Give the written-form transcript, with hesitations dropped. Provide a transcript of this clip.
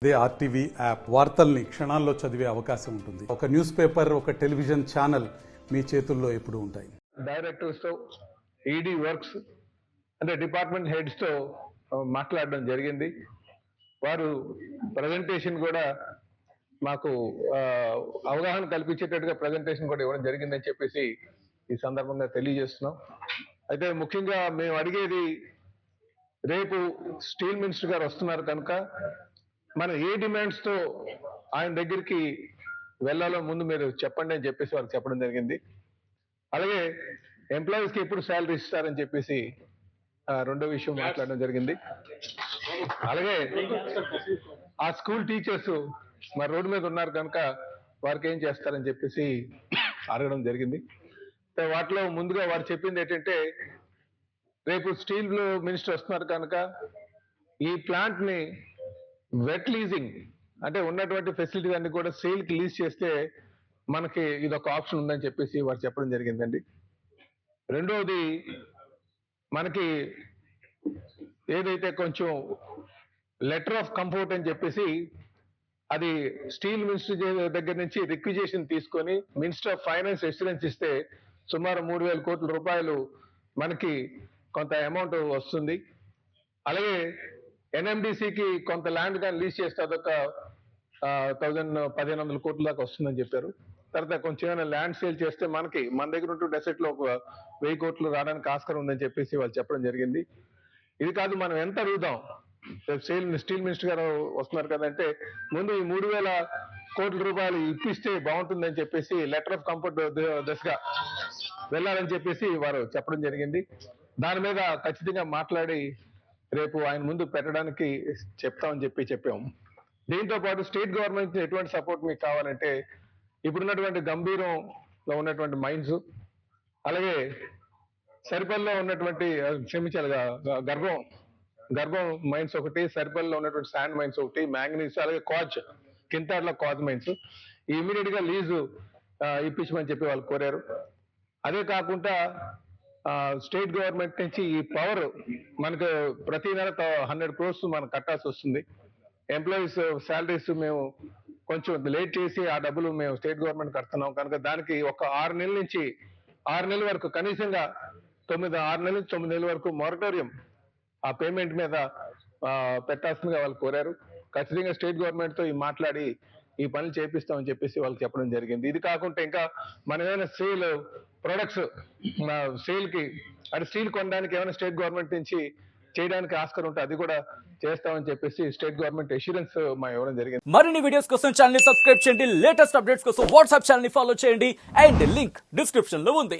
ఇదే RTV app వార్తల్ని క్షణాల్లో చదివే అవకాశం ఉంటుంది. ఒక న్యూస్ పేపర్, ఒక టెలివిజన్ ఛానల్ మీ చేతుల్లో ఎప్పుడూ ఉంటాయి. డైరెక్టర్స్ తో ఈడీ వర్క్స్ అంటే డిపార్ట్మెంట్ హెడ్స్ తో మాట్లాడడం జరిగింది. వారు ప్రజెంటేషన్ కూడా మాకు అవగాహన కల్పించేటట్టుగా ప్రజెంటేషన్ కూడా ఇవ్వడం జరిగిందని చెప్పేసి ఈ సందర్భంగా తెలియజేస్తున్నాం. అయితే ముఖ్యంగా మేము అడిగేది, రేపు స్టీల్ మినిస్టర్ గారు వస్తున్నారు కనుక మనం ఏ డిమాండ్స్ తో ఆయన దగ్గరికి వెళ్ళాలో ముందు మీరు చెప్పండి అని చెప్పేసి వారికి చెప్పడం జరిగింది. అలాగే ఎంప్లాయీస్ కి ఎప్పుడు శాలరీ ఇస్తారని చెప్పేసి రెండో విషయం మాట్లాడడం జరిగింది. అలాగే ఆ స్కూల్ టీచర్స్ మరి రోడ్డు మీద ఉన్నారు కనుక వారికి ఏం చేస్తారని చెప్పేసి అడగడం జరిగింది. వాటిలో ముందుగా వారు చెప్పింది ఏంటంటే, రేపు స్టీల్ మినిస్టర్ వస్తున్నారు కనుక ఈ ప్లాంట్ ని వెట్ లీజింగ్ అంటే ఉన్నటువంటి ఫెసిలిటీస్ అన్ని కూడా సేల్ కి లీజ్ చేస్తే మనకి ఇదొక ఆప్షన్ ఉందని చెప్పేసి వారు చెప్పడం జరిగిందండి. రెండవది, మనకి ఏదైతే కొంచెం లెటర్ ఆఫ్ కంఫర్ట్ అని చెప్పేసి అది స్టీల్ మినిస్టర్ దగ్గర నుంచి రిక్విజేషన్ తీసుకొని మినిస్టర్ ఆఫ్ ఫైనాన్స్ ఎక్సలెన్స్ ఇస్తే సుమారు 3,000 కోట్ల రూపాయలు మనకి కొంత అమౌంట్ వస్తుంది. అలాగే ఎన్ఎండిసికి కొంత ల్యాండ్ కానీ లీజ్ చేస్తే అదొక 1,500 కోట్ల దాకా వస్తుందని చెప్పారు. తర్వాత కొంచెం ఏమైనా ల్యాండ్ సేల్ చేస్తే మన దగ్గర ఉంటుండే అసెట్ లో ఒక 1,000 కోట్లు రావడానికి ఆస్కారం ఉందని చెప్పేసి వాళ్ళు చెప్పడం జరిగింది. ఇది కాదు, మనం ఎంత అడుగుదాం, స్టీల్ మినిస్టర్ గారు వస్తున్నారు కదంటే ముందు ఈ 3,000 కోట్ల రూపాయలు ఇప్పిస్తే బాగుంటుందని చెప్పేసి లెటర్ ఆఫ్ కంఫర్ట్ దశగా వెళ్ళాలని చెప్పేసి వారు చెప్పడం జరిగింది. దాని మీద ఖచ్చితంగా మాట్లాడి రేపు ఆయన ముందు పెట్టడానికి చెప్తామని చెప్పాము. దీంతో పాటు స్టేట్ గవర్నమెంట్ ఎటువంటి సపోర్ట్ మీకు కావాలంటే, ఇప్పుడున్నటువంటి గంభీరంలో ఉన్నటువంటి మైన్స్, అలాగే సరిపల్లిలో ఉన్నటువంటి గర్భం మైన్స్ ఒకటి, సరిపల్లిలో ఉన్నటువంటి శాండ్ మైన్స్ ఒకటి, మ్యాంగనీస్, అలాగే కింతాడ్ల కాజ్ మైన్స్ ఇమీడియట్ గా లీజు ఇప్పించమని చెప్పి వాళ్ళు కోరారు. అదే కాకుండా స్టేట్ గవర్నమెంట్ నుంచి ఈ పవర్ మనకు ప్రతి నెల 100 crores మనకు కట్టాల్సి వస్తుంది. ఎంప్లాయీస్ శాలరీస్ మేము కొంచెం లేట్ చేసి ఆ డబ్బులు మేము స్టేట్ గవర్నమెంట్ కడుతున్నాం కనుక దానికి ఒక 6 నెలల నుంచి 6 నెలల వరకు కనీసంగా 6 నెలల నుంచి 9 నెలల వరకు మొరటోరియం ఆ పేమెంట్ మీద పెట్టాల్సిందిగా వాళ్ళు కోరారు. ఖచ్చితంగా స్టేట్ గవర్నమెంట్ తో మాట్లాడి ఈ పనులు చేపిస్తామని చెప్పేసి వాళ్ళకి చెప్పడం జరిగింది. ఇది కాకుండా ఇంకా మనం ఏమైనా సేల్ ప్రొడక్ట్స్ సేల్ కి అంటే స్టీల్ కొనడానికి ఏమైనా స్టేట్ గవర్నమెంట్ నుంచి చేయడానికి ఆస్కారం ఉంటే అది కూడా చేస్తామని చెప్పేసి స్టేట్ గవర్నమెంట్ అష్యూరెన్స్ మా ఇవ్వడం జరిగింది. మరిన్ని వీడియోస్ కోసం ఛానల్ ని సబ్స్క్రైబ్ చేయండి, లేటెస్ట్ అప్డేట్స్ కోసం వాట్సాప్ ఛానల్ ని ఫాలో చేయండి అండ్ లింక్ డిస్క్రిప్షన్ లో ఉంది.